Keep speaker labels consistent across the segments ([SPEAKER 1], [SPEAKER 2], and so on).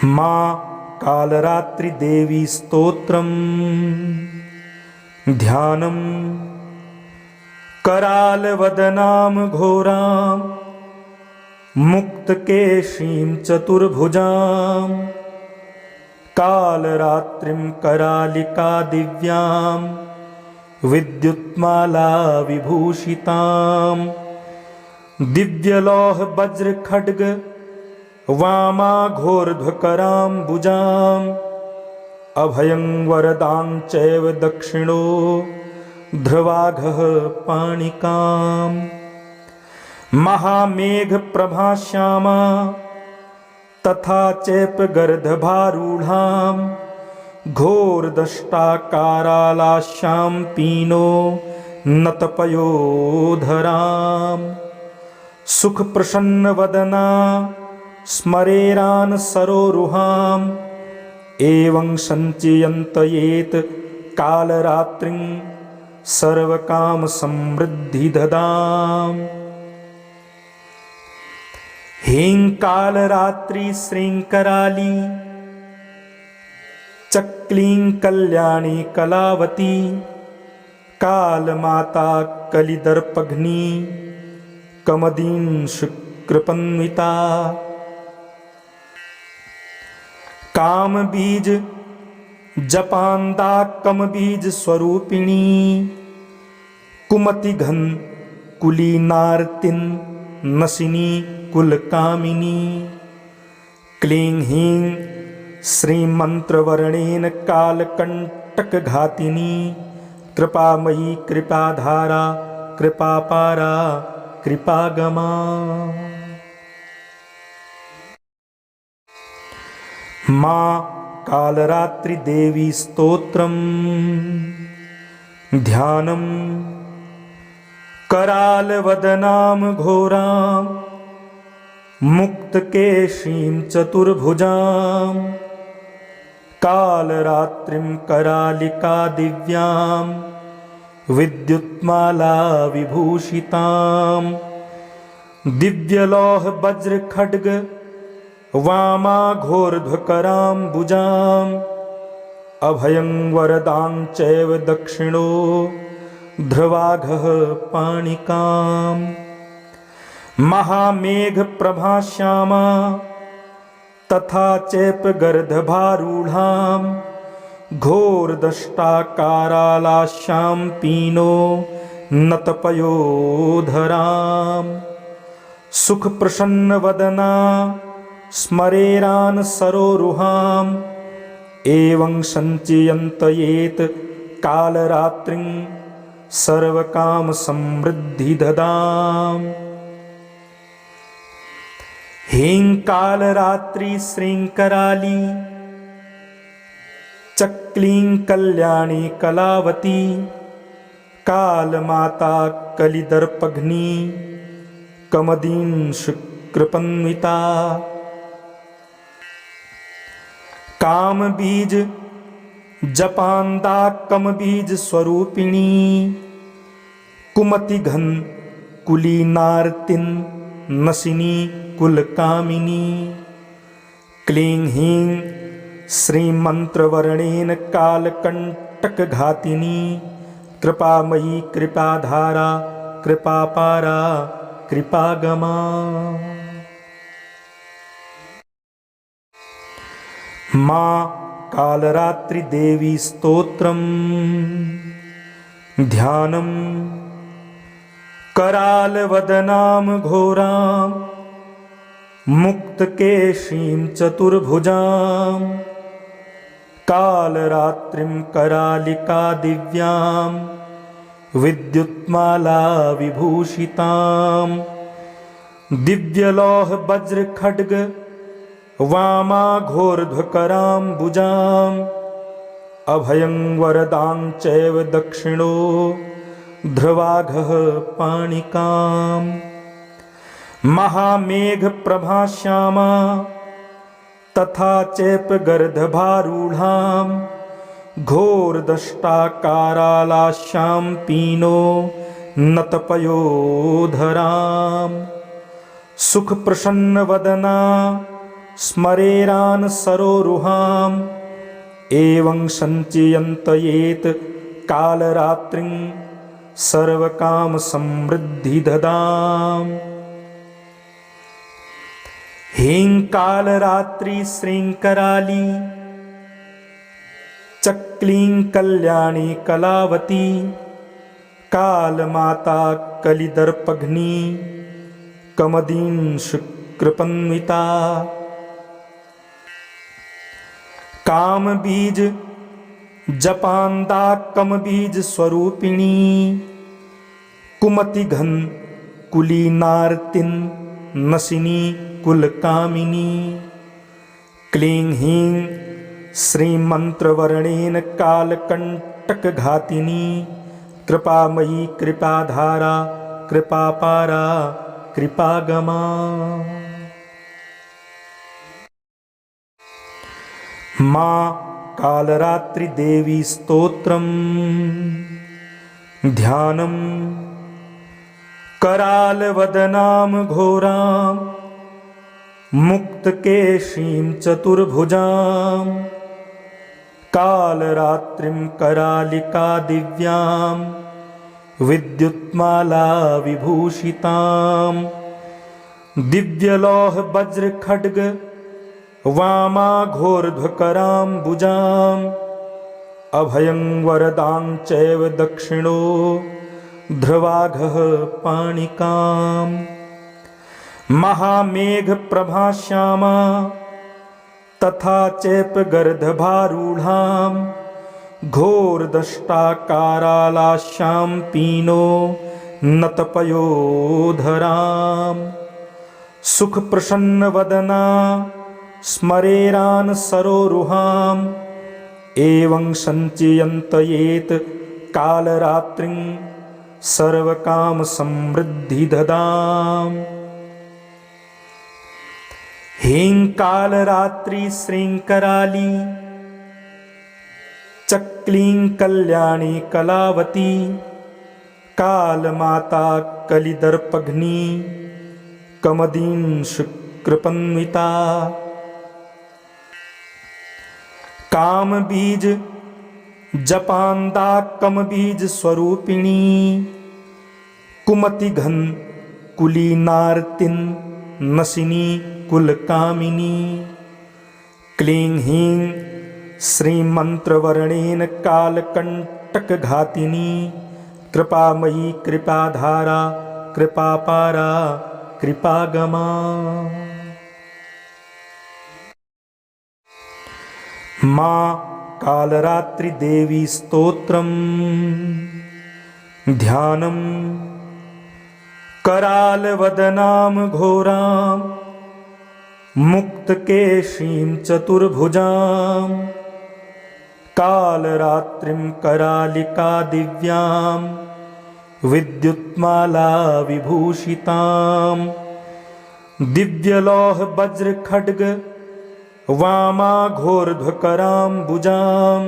[SPEAKER 1] माँ कालरात्रि देवी स्तोत्रम ध्यानम करालवदनाम घोराम मुक्तकेशीं चतुर्भुजां कालरात्रिं करालिका दिव्यां विद्युत्माला विभूषितां दिव्यलौह वज्र खड्ग वामाघोर्ध्वकराम्बुजाम् अभयं वरदां चैव दक्षिणो ध्रुवाघः पाणिकाम् महामेघ प्रभाश्यामा तथा चैपगर्दभारूढां घोरदष्टाकारालास्यां पीनो नतपयोधरां सुखप्रसन्नवदना स्मरेरान् सरोरुहाम् एवं सञ्चयन्तयेत् कालरात्रिं सर्वकामसमृद्धिददाम् ह्रीं कालरात्रि श्रीं कराली चक्लीं कल्याणी कलावती कालमाता कलिदर्पघ्नी कमदीं शुक्रपन्विता कामबीज जपान्दा कमबीज स्वरूपिणी कुमतिघन कुलीनार्तिन नसिनी कुलकामिनी क्लीं हीं श्रीमन्त्रवर्णेन कालकण्टकघातिनी कृपामयी कृपाधारा कृपापारा कृपागमा माँ कालरात्रि देवी स्तोत्रम ध्यानम करालवदनाम घोराम मुक्तकेशीं चतुर्भुजां कालरात्रिं करालिका दिव्यां विद्युत्माला विभूषितां दिव्यलौह वज्र खड्ग वामाघोर्ध्वकराम्बुजाम् अभयं वरदां चैव दक्षिणो ध्रुवाघः पाणिकाम् महामेघ प्रभाश्यामा तथा चैपगर्दभारूढां घोरदष्टाकारालास्यां पीनो नतपयोधरां सुखप्रसन्नवदना स्मरेरान् सरोरुहाम् एवं सञ्चयन्तयेत् कालरात्रिं सर्वकामसमृद्धिददाम् ह्रीं कालरात्रि श्रीं कराली चक्लीं कल्याणी कलावती कालमाता कलिदर्पघ्नी कमदीं शुक्रपन्विता कामबीज जपान्दा कमबीज स्वरूपिणी कुमतिघन कुलीनार्तिन नसिनी कुलकामिनी क्लीं हीं श्रीमन्त्रवर्णेन कालकण्टकघातिनी कृपामयी कृपाधारा कृपापारा कृपागमा माँ कालरात्रि देवी स्तोत्रम ध्यानम करालवदनाम घोराम मुक्तकेशीं चतुर्भुजां कालरात्रिं करालिका दिव्यां विद्युत्माला विभूषितां दिव्यलौह वज्र खड्ग वामाघोर्ध्वकराम्बुजाम् अभयं वरदां चैव दक्षिणो ध्रुवाघः पाणिकाम् महामेघ प्रभाश्यामा तथा चैपगर्दभारूढां घोरदष्टाकारालास्यां पीनो नतपयोधरां सुखप्रसन्नवदना स्मरेरान् सरोरुहाम् एवं सञ्चयन्तयेत् कालरात्रिं सर्वकामसमृद्धिददाम्। ह्रीं कालरात्रि श्रींकराली चक्लीं कल्याणी कलावती कालमाता कलिदर्पघ्नी कमदीं शुक्रपन्विता। कामबीज जपान्दा कमबीज स्वरूपिणी कुमतिघन कुलीनार्तिन नसिनी कुलकामिनी। क्लीं ह्रीं श्रीमन्त्रवर्णेन कालकण्टकघातिनी कृपामयी कृपाधारा कृपापारा कृपागमा। माँ कालरात्रि देवी स्तोत्रम ध्यानम। करालवदनां घोरां मुक्तकेशीं चतुर्भुजां कालरात्रिं करालिका दिव्यां विद्युत्माला विभूषितां। दिव्यलौह वज्र खड्ग वामाघोर्ध्वकराम्बुजाम् अभयं वरदां चैव दक्षिणो ध्रुवाघः पाणिकाम्। महामेघप्रभाश्यामा तथा चैपगर्दभारूढां घोरदष्टाकारालास्यां पीनो नतपयोधरां। सुखप्रसन्नवदना स्मरेरान् सरोरुहाम् एवं सञ्चयन्तयेत् कालरात्रिं सर्वकामसमृद्धिददाम्। ह्रीं कालरात्रि श्रींकराली चक्लीं कल्याणी कलावती कालमाता कलिदर्पघ्नी कमदीं शुक्रपन्विता। कामबीज जपान्दा कमबीज स्वरूपिणी कुमतिघन कुलीनार्तिन नसिनी कुलकामिनी। क्लीं ह्रीं श्रीमन्त्रवर्णेन कालकण्टकघातिनी कृपामयी कृपाधारा कृपापारा कृपागमा। माँ कालरात्रि देवी स्तोत्रम ध्यानम। करालवदनां घोरां मुक्तकेशीं चतुर्भुजां कालरात्रिं करालिका दिव्यां विद्युत्माला विभूषितां। दिव्यलौह वज्र खड्ग वामाघोर्ध्वकराम्बुजाम्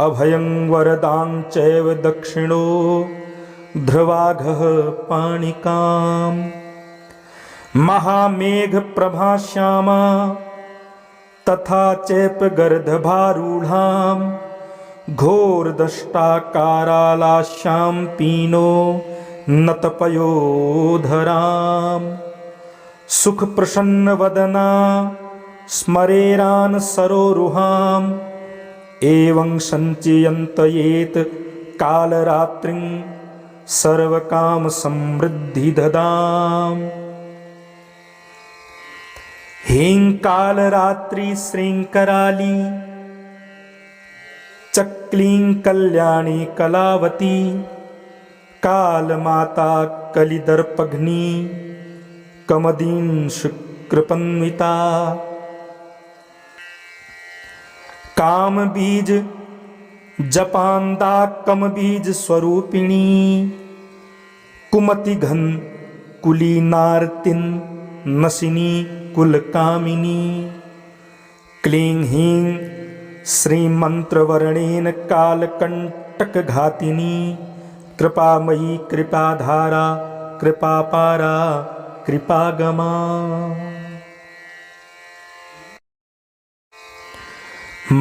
[SPEAKER 1] अभयं वरदां चैव दक्षिणो ध्रुवाघः पाणिकाम्। महामेघप्रभाश्यामा तथा चैपगर्दभारूढां घोरदष्टाकारालास्यां पीनो नतपयोधरां। सुखप्रसन्नवदना स्मरेरान् सरोरुहाम् एवं सञ्चयन्तयेत् कालरात्रिं सर्वकामसमृद्धिददाम्। ह्रीं कालरात्रि श्रींकराली चक्लीं कल्याणी कलावती कालमाता कलिदर्पघ्नी कमदीं शुक्रपन्विता। कामबीज जपान्दा कमबीज स्वरूपिणी कुमतिघन कुलीनार्तिन नसिनी कुलकामिनी। क्लीं ह्रीं श्रीमन्त्रवर्णेन कालकण्टकघातिनी कृपामयी कृपाधारा कृपापारा कृपागमा।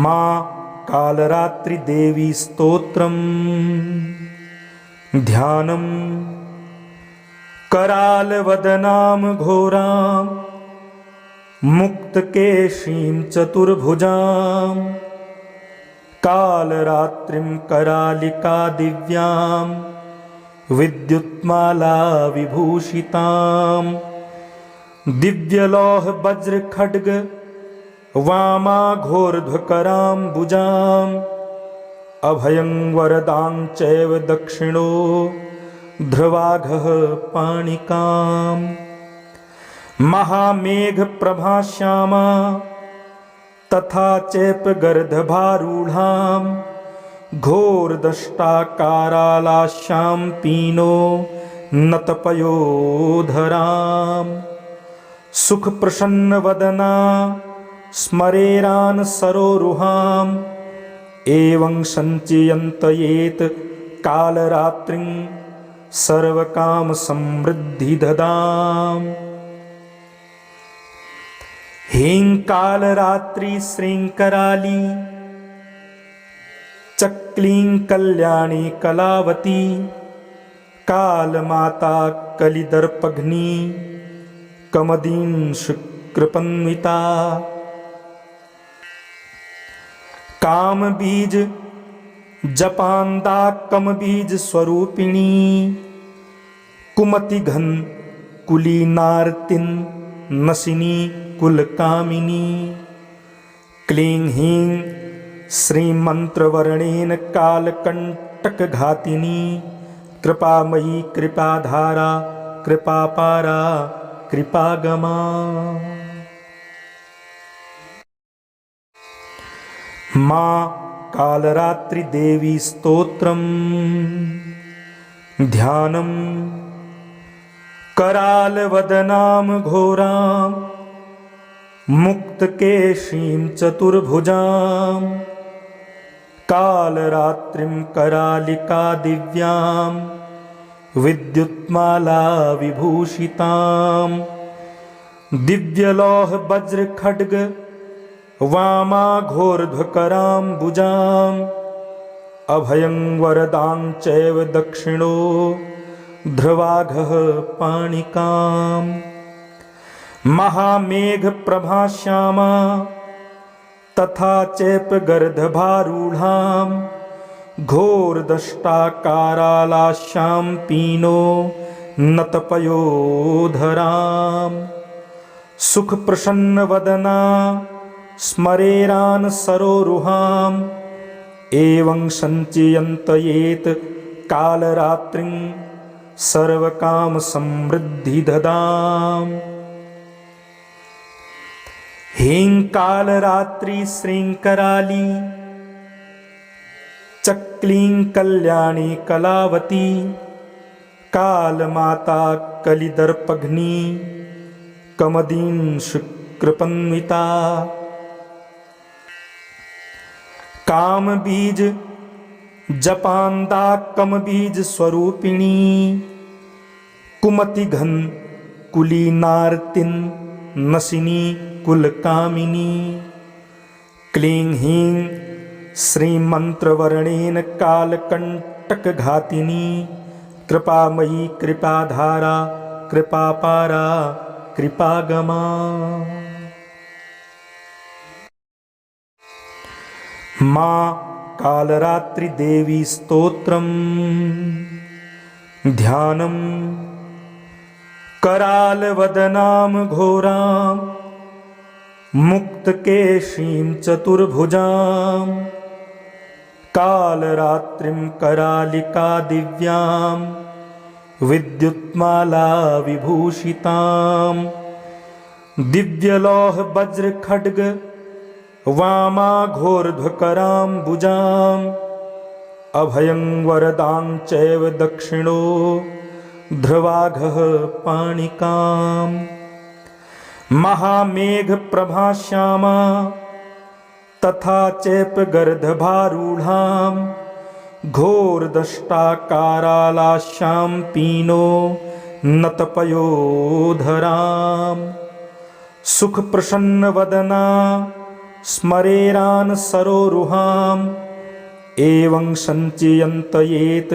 [SPEAKER 1] मां कालरात्रि देवी स्तोत्रम् ध्यानम् करालवदनां घोरां मुक्तकेशीं चतुर्भुजां कालरात्रिं करालिका दिव्यां विद्युत्माला विभूषितां दिव्यलौह वज्र खड्ग वामाघोर्ध्वकराम्बुजाम् अभयं वरदां चैव दक्षिणो ध्रुवाघः पाणिकाम् महामेघप्रभाश्यामा तथा चैपगर्दभारूढां घोरदष्टाकारालास्यां पीनो नतपयोधरां सुखप्रसन्नवदना स्मरेरान् सरोरुहाम् एवं सञ्चयन्तयेत् कालरात्रिं सर्वकामसमृद्धिददाम् ह्रीं कालरात्रि श्रीं कराली चक्लीं कल्याणी कलावती कालमाता कलिदर्पघ्नी कमदीं शुक्रपन्विता कामबीज जपान्दा कमबीज स्वरूपिणी कुमतिघन कुलीनार्तिन नसिनी कुलकामिनी क्लीं ह्रीं श्रीमन्त्रवर्णेन कालकण्टकघातिनी कृपामयी कृपाधारा कृपापारा कृपागमा मां कालरात्रि देवी स्तोत्रम् ध्यानम् करालवदनां घोरां मुक्तकेशीं चतुर्भुजां कालरात्रिं करालिका दिव्यां विद्युत्माला विभूषितां दिव्यलौह वज्र खड्ग वामाघोर्ध्वकराम्बुजाम् अभयं वरदां चैव दक्षिणो ध्रुवाघः पाणिकाम् महामेघप्रभाश्यामा तथा चैपगर्दभारूढां घोरदष्टाकारालास्यां पीनो नतपयोधरां सुखप्रसन्नवदना स्मरेरान् सरोरुहाम् एवं सञ्चयन्तयेत् कालरात्रिं सर्वकामसमृद्धिददाम् ह्रीं कालरात्रि श्रीं कराली चक्लीं कल्याणी कलावती कालमाता कलिदर्पघ्नी कमदीं शुक्रपन्विता कामबीज जपान्दा कमबीज स्वरूपिणी कुमतिघन कुलीनार्तिन नसिनी कुलकामिनी क्लीं ह्रीं श्रीमन्त्रवर्णेन कालकण्टकघातिनी कृपामयी कृपाधारा कृपापारा कृपागमा मां कालरात्रि देवी स्तोत्रम् ध्यानम् करालवदनां घोरां मुक्तकेशीं चतुर्भुजां कालरात्रिं करालिका दिव्यां विद्युत्माला विभूषितां दिव्यलौह वज्र खड्ग वामाघोर्ध्वकराम्बुजाम् अभयं वरदां चैव दक्षिणो ध्रुवाघः पाणिकाम् महामेघप्रभाश्यामा तथा चैपगर्दभारूढां घोरदष्टाकारालास्यां पीनो नतपयोधरां सुखप्रसन्नवदना स्मरेरान् सरोरुहाम् एवं सञ्चयन्तयेत्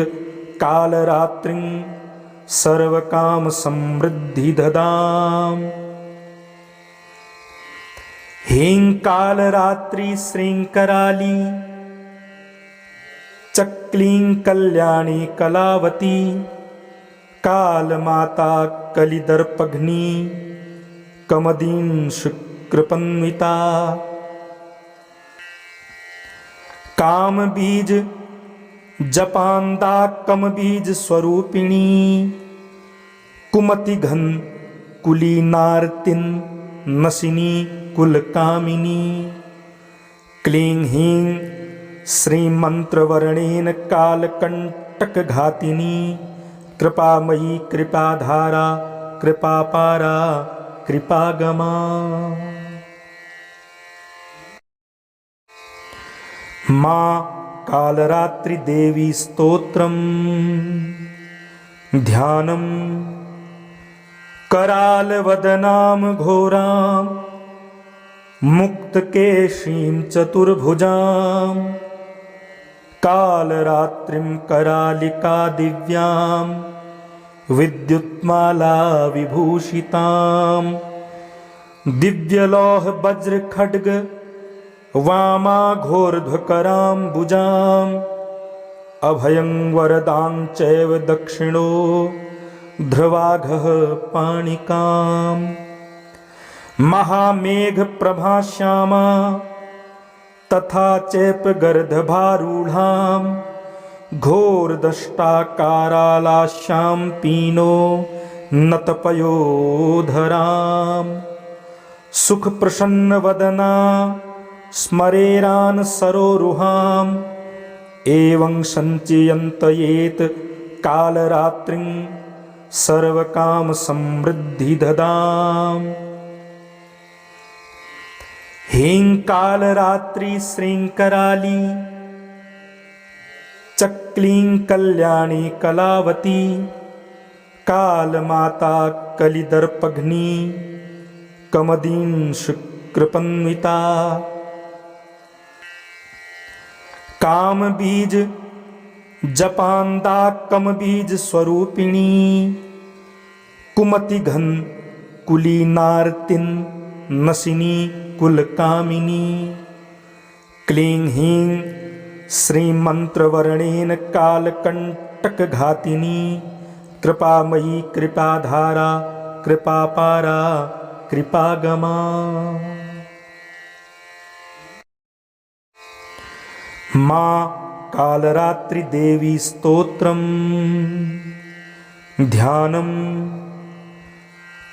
[SPEAKER 1] कालरात्रिं सर्वकामसमृद्धिददाम्। ह्रीं कालरात्रि श्रीं कराली चक्लीं कल्याणी कलावती कालमाता कलिदर्पघ्नी कमदीं शुक्रपन्विता। कामबीज जपान्दा कमबीज स्वरूपिणी कुमतिघन कुलीनार्तिन नसिनी कुलकामिनी। क्लीं ह्रीं श्रीमन्त्रवर्णेन कालकण्टकघातिनी कृपामयी कृपाधारा कृपापारा कृपागमा। माँ कालरात्रि देवी स्तोत्रम ध्यानम। करालवदनां घोरां मुक्तकेशीं चतुर्भुजां कालरात्रिं करालिका दिव्यां विद्युत्माला विभूषितां। दिव्यलौह वज्र खड्ग वामाघोर्ध्वकराम्बुजाम् अभयं वरदां चैव दक्षिणो ध्रुवाघः पाणिकाम्। महामेघप्रभाश्यामा तथा चैपगर्दभारूढां घोरदष्टाकारालास्यां पीनो नतपयोधराम्। सुखप्रसन्नवदना स्मरेरान् सरोरुहाम् एवं सञ्चयन्तयेत् कालरात्रिं सर्वकामसमृद्धिददाम्। ह्रीं कालरात्रि श्रीं कराली चक्लीं कल्याणी कलावती कालमाता कलिदर्पघ्नी कमदीं शुक्रपन्विता। कामबीज जपान्दा कमबीज स्वरूपिणी कुमतिघन कुलीनार्तिन नसिनी कुलकामिनी। क्लीं ह्रीं श्रीमन्त्रवर्णेन कालकण्टकघातिनी कृपामयी कृपाधारा कृपापारा कृपागमा। माँ कालरात्रि देवी स्तोत्रम ध्यानम।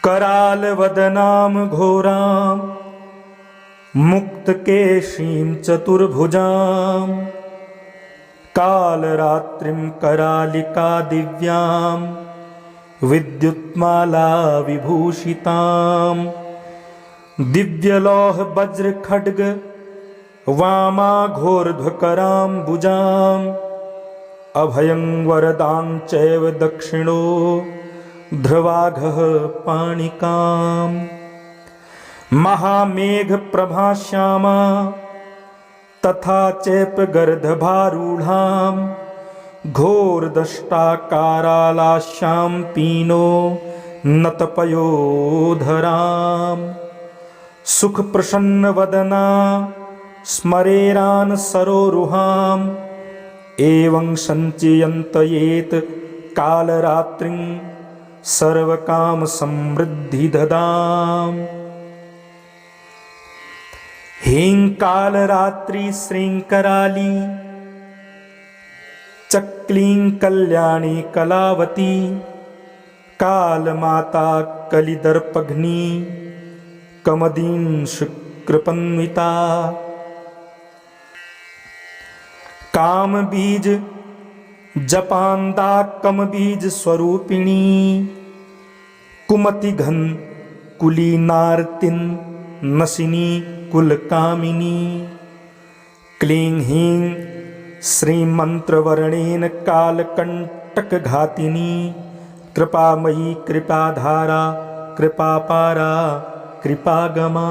[SPEAKER 1] करालवदनां घोरां मुक्तकेशीं चतुर्भुजां कालरात्रिं करालिका दिव्यां विद्युत्माला विभूषितां। दिव्यलौह वज्र खड्ग वामाघोर्ध्वकराम्बुजाम् अभयं वरदां चैव दक्षिणो ध्रुवाघः पाणिकाम्। महामेघप्रभाश्यामा तथा चैपगर्दभारूढां घोरदष्टाकारालास्यां पीनो नतपयोधराम्। सुखप्रसन्नवदना स्मरेरान् सरोरुहाम् एवं सञ्चयन्तयेत् कालरात्रिं सर्वकामसमृद्धिददाम्। ह्रीं कालरात्रि श्रीं कराली चक्लीं कल्याणी कलावती कालमाता कलिदर्पघ्नी कमदीं शुक्रपन्विता। कामबीज जपान्दा कमबीज स्वरूपिणी कुमतिघन कुलीनार्तिन नसिनी कुलकामिनी। क्लीं ह्रीं श्रीमन्त्रवर्णेन कालकण्टकघातिनी कृपामयी कृपाधारा कृपापारा कृपागमा।